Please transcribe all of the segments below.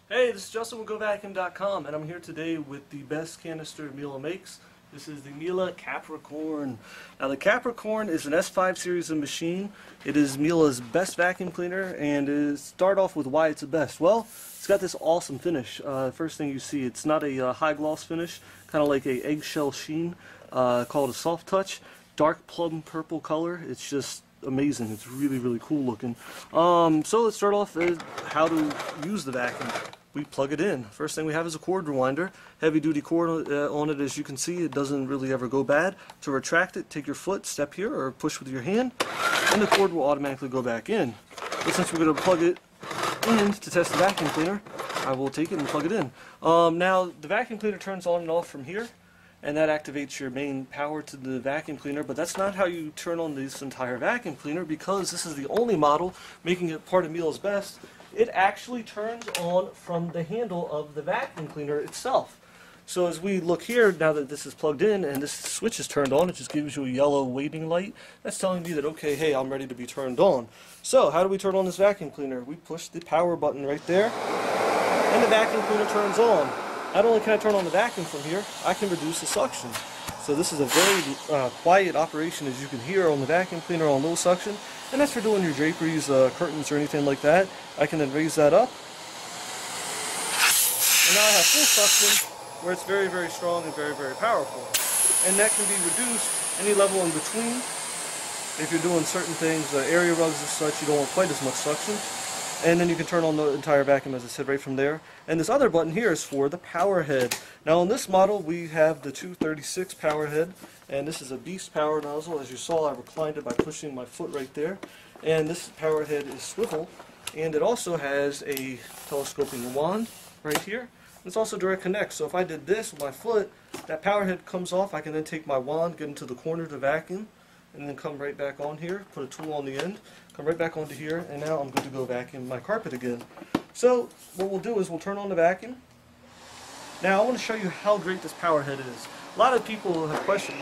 Hey, this is Justin with GoVacuum.com, and I'm here today with the best canister Miele makes. This is the Miele Capricorn. Now, the Capricorn is an S5 series of machine. It is Miele's best vacuum cleaner, and start off with why it's the best. Well, it's got this awesome finish. First thing you see, it's not a high gloss finish, kind of like a eggshell sheen, called a soft touch. Dark plum purple color. It's just amazing. It's really, really cool looking. So let's start off with how to use the vacuum. We plug it in. First thing we have is a cord rewinder. Heavy duty cord on it, as you can see. It doesn't really ever go bad. To retract it, take your foot, step here, or push with your hand, and the cord will automatically go back in. But since we're going to plug it in to test the vacuum cleaner, I will take it and plug it in. Now, the vacuum cleaner turns on and off from here, and that activates your main power to the vacuum cleaner, but that's not how you turn on this entire vacuum cleaner, because this is the only model, making it part of Miele's best. It actually turns on from the handle of the vacuum cleaner itself. So as we look here, now that this is plugged in and this switch is turned on, it just gives you a yellow waiting light. That's telling me that, okay, hey, I'm ready to be turned on. So how do we turn on this vacuum cleaner? We push the power button right there, and the vacuum cleaner turns on. Not only can I turn on the vacuum from here, I can reduce the suction. So this is a very quiet operation, as you can hear on the vacuum cleaner on low suction. And that's for doing your draperies, curtains, or anything like that. I can then raise that up. And now I have full suction, where it's very, very strong and very, very powerful. And that can be reduced any level in between. If you're doing certain things, area rugs and such, you don't want quite as much suction. And then you can turn on the entire vacuum, as I said, right from there. And this other button here is for the power head. Now on this model we have the 236 power head, and this is a beast power nozzle. As you saw, I reclined it by pushing my foot right there. And this power head is swivel, and it also has a telescoping wand right here. It's also direct connect, so if I did this with my foot, that power head comes off. I can then take my wand, get into the corner to vacuum, and then come right back on here, put a tool on the end, come right back onto here, and now I'm good to go vacuum my carpet again. So what we'll do is we'll turn on the vacuum. Now I want to show you how great this power head is. A lot of people have questions.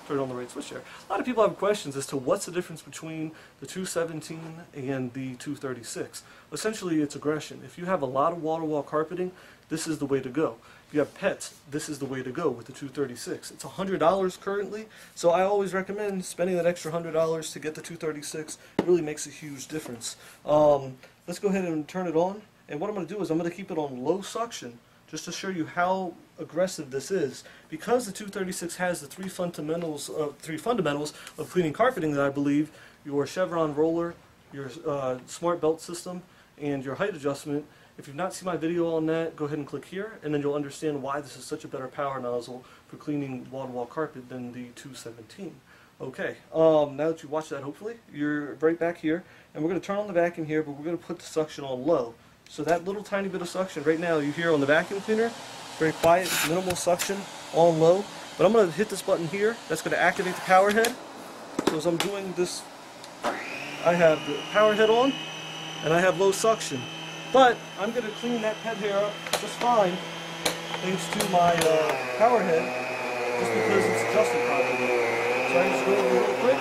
Turn on the right switch there. A lot of people have questions as to what's the difference between the 217 and the 236. Essentially, it's aggression. If you have a lot of wall-to-wall carpeting, this is the way to go. If you have pets, this is the way to go with the 236. It's $100 currently, so I always recommend spending that extra $100 to get the 236. It really makes a huge difference. Let's go ahead and turn it on. And what I'm going to do is I'm going to keep it on low suction, just to show you how aggressive this is. Because the 236 has the three fundamentals of cleaning carpeting that I believe, your chevron roller, your smart belt system, and your height adjustment. If you've not seen my video on that, go ahead and click here, and then you'll understand why this is such a better power nozzle for cleaning wall-to-wall carpet than the 217. Okay, now that you've watched that, hopefully, you're right back here, and we're going to turn on the vacuum here, but we're going to put the suction on low. So that little tiny bit of suction right now you hear on the vacuum cleaner, very quiet, minimal suction, on low. But I'm going to hit this button here. That's going to activate the power head. So as I'm doing this, I have the power head on, and I have low suction. But I'm going to clean that pet hair up just fine, thanks to my power head, just because it's adjusted properly. So I just go over real quick,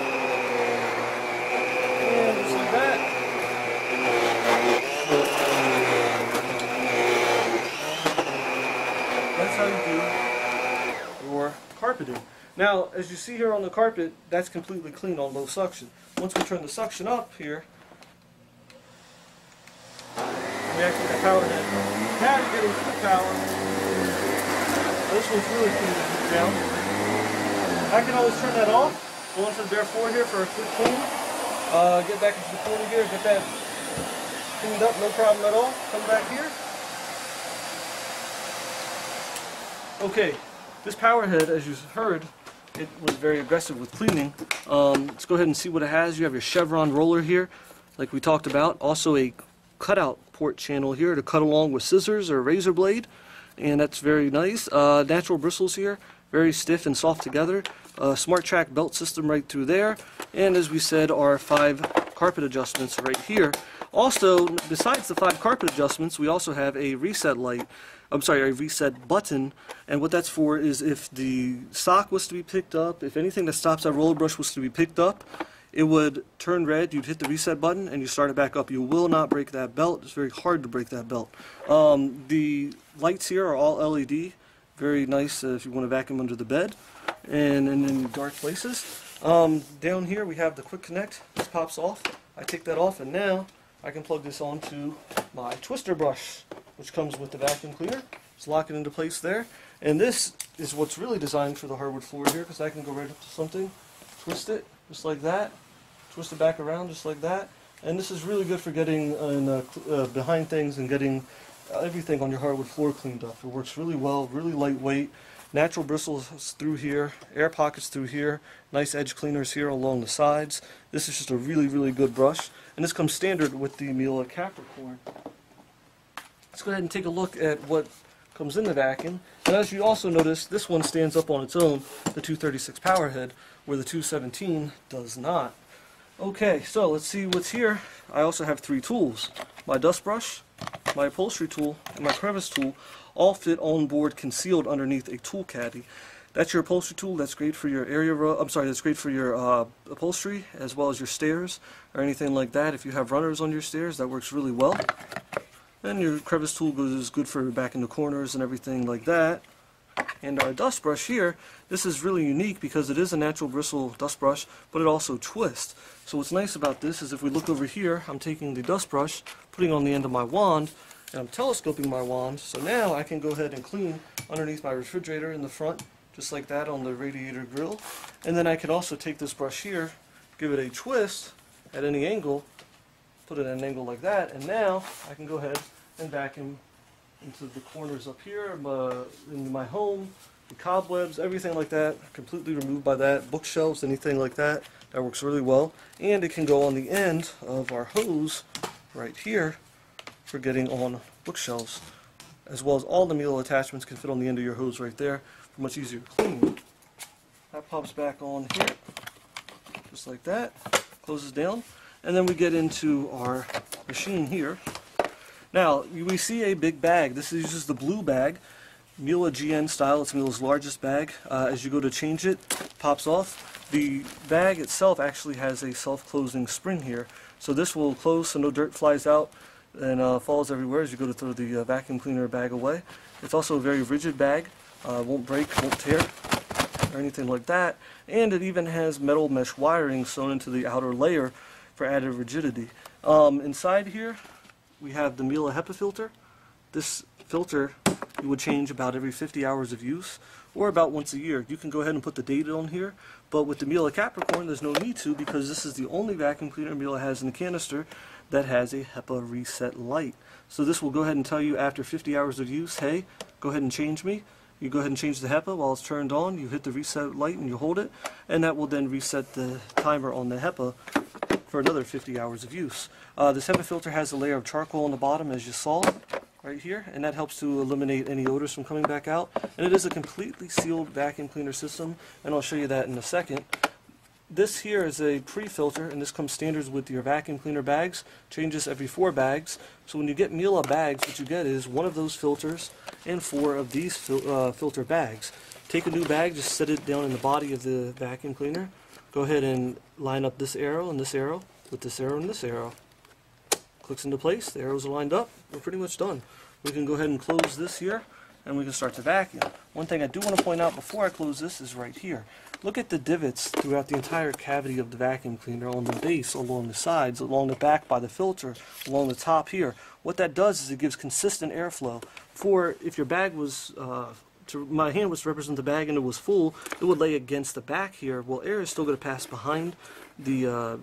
and just like that. That's how you do your carpeting. Now, as you see here on the carpet, that's completely clean on low suction. Once we turn the suction up here, we activate the power head. Now you're getting full power. This one's really clean to keep down. I can always turn that off, go onto the bare floor here for a quick clean. Get back into the corner here, get that cleaned up, no problem at all. Come back here. Okay, this power head, as you heard, it was very aggressive with cleaning. Let's go ahead and see what it has. You have your chevron roller here, like we talked about. Also a cutout port channel here to cut along with scissors or razor blade, and that's very nice. Natural bristles here, very stiff and soft together. Smart track belt system right through there, and as we said, our 5 carpet adjustments right here. Also, besides the 5 carpet adjustments, we also have a reset light. A reset button, and what that's for is if the sock was to be picked up, if anything that stops that roller brush was to be picked up, it would turn red, you'd hit the reset button, and you start it back up. You will not break that belt. It's very hard to break that belt. The lights here are all LED. Very nice if you want to vacuum under the bed and in dark places. Down here we have the quick connect. This pops off. I take that off, and now I can plug this onto my twister brush, which comes with the vacuum cleaner. Just lock it into place there. And this is what's really designed for the hardwood floor here, because I can go right up to something, twist it just like that, twist it back around just like that. And this is really good for getting behind things and getting everything on your hardwood floor cleaned up. It works really well, really lightweight. Natural bristles through here, air pockets through here, nice edge cleaners here along the sides. This is just a really, really good brush. And this comes standard with the Miele Capricorn. Let's go ahead and take a look at what comes in the vacuum. And as you also notice, this one stands up on its own, the 236 power head, where the 217 does not. Okay, so let's see what's here. I also have 3 tools. My dust brush, my upholstery tool, and my crevice tool all fit on board concealed underneath a tool caddy. That's your upholstery tool. That's great for your that's great for your upholstery as well as your stairs or anything like that. If you have runners on your stairs, that works really well. And your crevice tool is good for back in the corners and everything like that. And our dust brush here, this is really unique because it is a natural bristle dust brush, but it also twists. So what's nice about this is if we look over here, I'm taking the dust brush, putting it on the end of my wand, and I'm telescoping my wand. So now I can go ahead and clean underneath my refrigerator in the front, just like that on the radiator grill. And then I can also take this brush here, give it a twist at any angle, put it at an angle like that, and now I can go ahead and vacuum into the corners up here, in my home, the cobwebs, everything like that, completely removed by that, bookshelves, anything like that. That works really well. And it can go on the end of our hose right here for getting on bookshelves, as well as all the Miele attachments can fit on the end of your hose right there for much easier cleaning. That pops back on here, just like that, closes down, and then we get into our machine here. Now, we see a big bag. This uses the blue bag, Miele GN style. It's Miele's largest bag. As you go to change it, pops off. The bag itself actually has a self-closing spring here. So this will close so no dirt flies out and falls everywhere as you go to throw the vacuum cleaner bag away. It's also a very rigid bag. Won't break, won't tear, or anything like that. And it even has metal mesh wiring sewn into the outer layer for added rigidity. Inside here, we have the Miele HEPA filter. This filter you would change about every 50 hours of use, or about once a year. You can go ahead and put the date on here, but with the Miele Capricorn there's no need to, because this is the only vacuum cleaner Miele has in the canister that has a HEPA reset light. So this will go ahead and tell you after 50 hours of use, hey, go ahead and change me. You go ahead and change the HEPA while it's turned on, you hit the reset light and you hold it, and that will then reset the timer on the HEPA for another 50 hours of use. This HEPA filter has a layer of charcoal on the bottom, as you saw right here, and that helps to eliminate any odors from coming back out. And it is a completely sealed vacuum cleaner system, and I'll show you that in a second. This here is a pre-filter, and this comes standards with your vacuum cleaner bags. Changes every 4 bags. So when you get Miele bags, what you get is 1 of those filters and 4 of these filter bags. Take a new bag, just set it down in the body of the vacuum cleaner. Go ahead and line up this arrow and this arrow with this arrow and this arrow. Clicks into place, the arrows are lined up, we're pretty much done. We can go ahead and close this here, and we can start to vacuum. One thing I do want to point out before I close this is right here. Look at the divots throughout the entire cavity of the vacuum cleaner, on the base, along the sides, along the back by the filter, along the top here. What that does is it gives consistent airflow. For if your bag was, my hand was to represent the bag and it was full, it would lay against the back here. Well, air is still going to pass behind the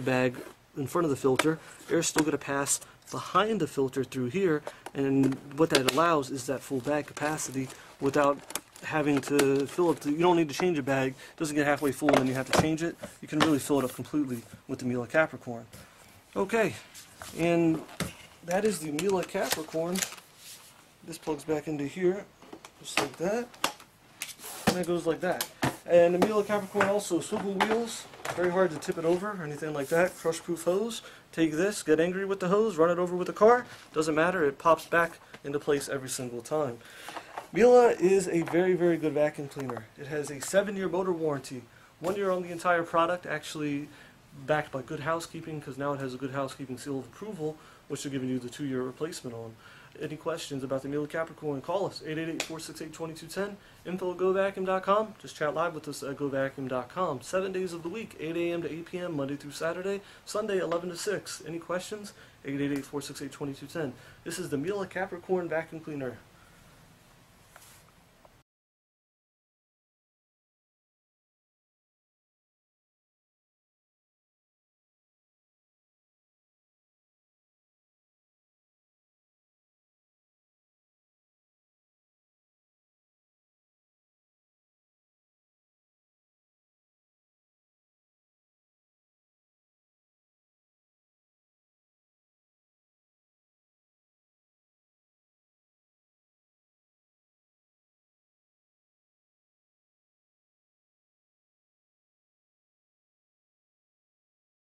bag in front of the filter. Air is still going to pass behind the filter through here, and what that allows is that full bag capacity without having to fill up. You don't need to change a bag. It doesn't get halfway full and then you have to change it. You can really fill it up completely with the Miele Capricorn. Okay, and that is the Miele Capricorn. This plugs back into here, just like that, and it goes like that. And the Miele Capricorn also swivel wheels. Very hard to tip it over or anything like that. Crush-proof hose. Take this, get angry with the hose, run it over with the car. Doesn't matter, it pops back into place every single time. Miele is a very, very good vacuum cleaner. It has a 7-year motor warranty. 1 year on the entire product. Actually, backed by Good Housekeeping, because now it has a Good Housekeeping seal of approval, which they're giving you the 2-year replacement on. Any questions about the Miele Capricorn, call us, 888-468-2210, info@govacuum.com. Just chat live with us at govacuum.com. 7 days of the week, 8 a.m. to 8 p.m., Monday through Saturday, Sunday 11 to 6. Any questions? 888-468-2210. This is the Miele Capricorn Vacuum Cleaner.